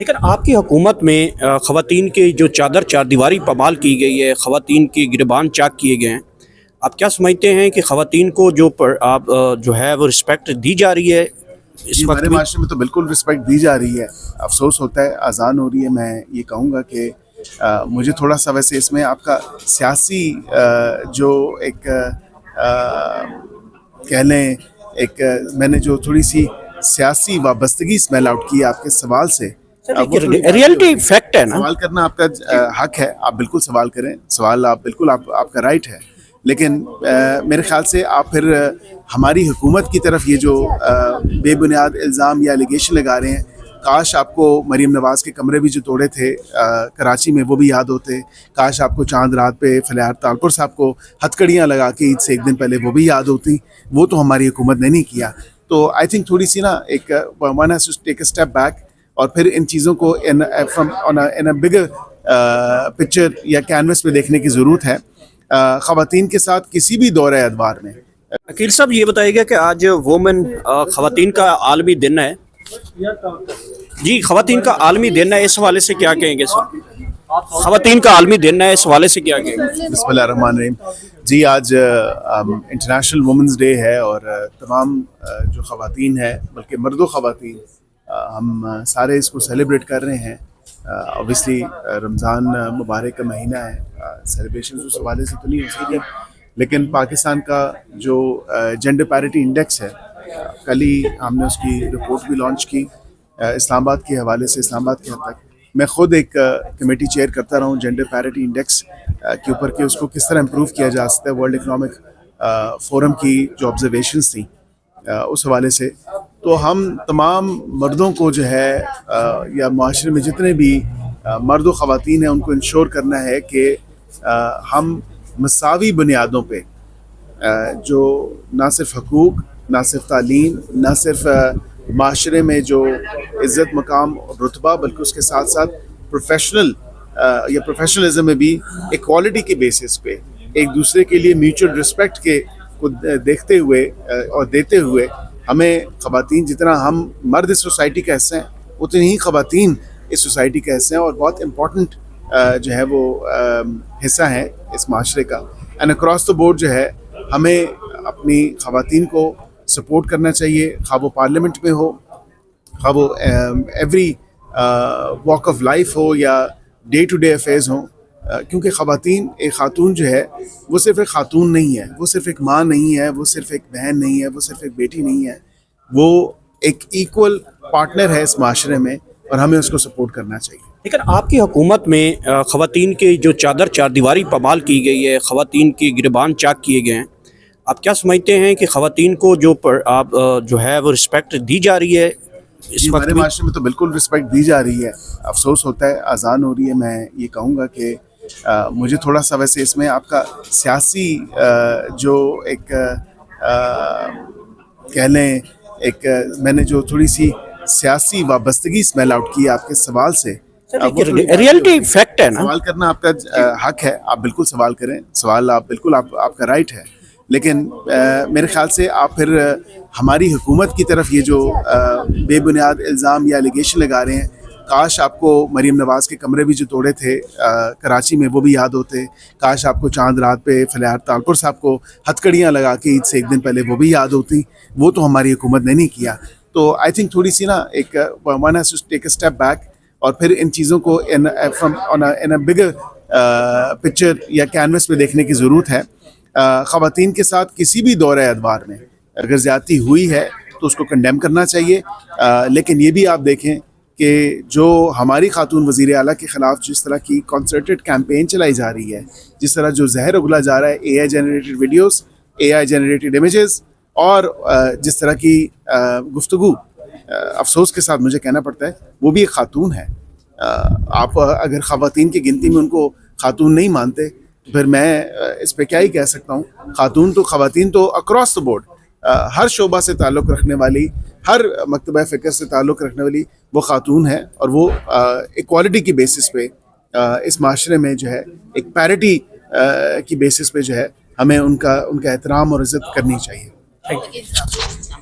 लेकिन आपकी हुकूमत में ख़वातीन की जो चादर चारदीवारी पामाल की गई है, ख़वातीन के गिरबान चाक किए गए हैं। आप क्या समझते हैं कि ख़वातीन को जो है वो रिस्पेक्ट दी जा रही है इस जी, वक्त हमारे भी? माशरे में तो बिल्कुल रिस्पेक्ट दी जा रही है। अफसोस होता है अज़ान हो रही है। मैं ये कहूँगा कि मुझे थोड़ा सा वैसे इसमें आपका सियासी जो एक कह लें मैंने जो थोड़ी सी सियासी वाबस्तगी स्मेल आउट की है आपके सवाल से, वो थोड़ी रियलिटी फैक्ट है ना। सवाल करना आपका हक है। आप बिल्कुल सवाल करें, सवाल आप बिल्कुल आपका राइट है। लेकिन मेरे ख्याल से आप फिर हमारी हुकूमत की तरफ ये जो बेबुनियाद इल्ज़ाम या एलिगेशन लगा रहे हैं, काश आपको मरीम नवाज़ के कमरे भी जो तोड़े थे कराची में वो भी याद होते। काश आपको चांद रात पे फलियार तालपुर साहब को हथकड़ियाँ लगा के ईद से एक दिन पहले वो भी याद होती। वो तो हमारी हुकूमत ने नहीं किया। तो आई थिंक थोड़ी सी ना एक one has to take a step back और फिर इन चीज़ों को इन अ बिगर पिक्चर या कैनवस पे देखने की ज़रूरत है। ख़वातीन के साथ किसी भी दौरे अदवार में अकील साहब, ये बताइएगा कि आज वोमेन ख़वातीन का आलमी दिन है। जी, ख़वातीन का आलमी दिन है, इस हवाले से क्या कहेंगे सर? ख़वातीन का आलमी दिन है, इस हवाले से क्या कहेंगे? बिस्मिल्लाहिर्रहमानिर्रहीम। जी, आज इंटरनेशनल वुमेंस डे है और तमाम जो ख़वातीन हैं, बल्कि मर्द व ख़वातीन, हम सारे इसको सेलिब्रेट कर रहे हैं। ऑब्वियसली रमज़ान मुबारक का महीना है, सेलिब्रेशन उस हवाले से तो नहीं हो सकेगी। लेकिन पाकिस्तान का जो जेंडर पैरिटी इंडेक्स है, कल ही हमने उसकी रिपोर्ट भी लॉन्च की इस्लामाबाद के हवाले से। इस्लामाबाद के हद तक मैं ख़ुद एक कमेटी चेयर करता रहा हूँ जेंडर पैरिटी इंडेक्स के ऊपर कि उसको किस तरह इम्प्रूव किया जा सकता है। वर्ल्ड इकनॉमिक फोरम की जो ऑब्जर्वेशंस थी उस हवाले से, तो हम तमाम मर्दों को जो है या माशरे में जितने भी मर्द व ख़वातीन हैं उनको इंश्योर करना है कि हम मसावी बुनियादों पे जो ना सिर्फ हकूक़, ना सिर्फ तालीम, ना सिर्फ माशरे में जो इज़्ज़त मकाम रुतबा, बल्कि उसके साथ साथ प्रोफेशनल या प्रोफेशनलिज्म में भी इक्वालिटी के बेसिस पे एक दूसरे के लिए म्यूचुअल रिस्पेक्ट के को देखते हुए और देते हुए हमें ख़वातीन, जितना हम मर्द इस सोसाइटी का हिस्सा हैं उतनी ही ख़वातीन इस सोसाइटी का हिस्सा हैं और बहुत इम्पोर्टेंट जो है वो हिस्सा है इस माशरे का। एंड अक्रॉस द बोर्ड जो है हमें अपनी ख़वातीन को सपोर्ट करना चाहिए, खा वो पार्लियामेंट में हो, खा वो एवरी वॉक ऑफ लाइफ हो या डे टू डे अफेयर्स हों। क्योंकि ख़वातीन, एक ख़ातून जो है वो सिर्फ़ एक ख़ातून नहीं है, वो सिर्फ़ एक माँ नहीं है, वो सिर्फ़ एक बहन नहीं है, वो सिर्फ़ एक बेटी नहीं है, वो एक इक्वल पार्टनर है इस माशरे में और हमें उसको सपोर्ट करना चाहिए। लेकिन आपकी हुकूमत में ख़वातीन की जो चादर चारदीवारी पामाल की गई है, ख़वातीन के गिरबान चाक किए गए हैं। आप क्या समझते हैं कि ख़वातीन को जो है वो रिस्पेक्ट दी जा रही है इस जी, वक्त हमारे भी? माशरे में तो बिल्कुल रिस्पेक्ट दी जा रही है। अफसोस होता है अज़ान हो रही है। मैं ये कहूँगा कि मुझे थोड़ा सा वैसे इसमें आपका सियासी जो एक कह लें मैंने जो थोड़ी सी सियासी वाबस्तगी स्मेल आउट की है आपके सवाल से, वो थोड़ी रियलिटी फैक्ट है ना। सवाल करना आपका हक है। आप बिल्कुल सवाल करें, सवाल आप बिल्कुल आपका राइट है। लेकिन मेरे ख्याल से आप फिर हमारी हुकूमत की तरफ ये जो बेबुनियाद इल्ज़ाम या एलिगेशन लगा रहे हैं, काश आपको मरीम नवाज़ के कमरे भी जो तोड़े थे कराची में वो भी याद होते। काश आपको चांद रात पे फलियार तालपुर साहब को हथकड़ियाँ लगा के ईद से एक दिन पहले वो भी याद होती। वो तो हमारी हुकूमत ने नहीं किया। तो आई थिंक थोड़ी सी ना एक one has to take a step back और फिर इन चीज़ों को इन अ बिगर पिक्चर या कैनवस पे देखने की ज़रूरत है। ख़वातीन के साथ किसी भी दौरे अदवार में अगर ज़्यादती हुई है तो उसको कंडेम करना चाहिए। लेकिन ये भी आप देखें कि जो हमारी खातून वज़ीर आला के ख़िलाफ़ जिस तरह की कॉन्सर्टेड कैंपेन चलाई जा रही है, जिस तरह जो जहर उगला जा रहा है, AI generated videos, AI generated images और जिस तरह की गुफ्तगू, अफसोस के साथ मुझे कहना पड़ता है, वो भी एक ख़ातून है। आप अगर ख़वातीन की गिनती में उनको ख़ातून नहीं मानते तो फिर मैं इस पे क्या ही कह सकता हूँ। ख़वातीन तो अक्रॉस द बोर्ड हर शोबा से ताल्लुक़ रखने वाली, हर मकतबा फ़िक्र से ताल्लुक़ रखने वाली वो ख़ातून है और वो इक्वालिटी की बेसिस पे इस माशरे में जो है एक पैरिटी की बेसिस पे जो है हमें उनका एहतराम और इज़्ज़त करनी चाहिए। Thank you.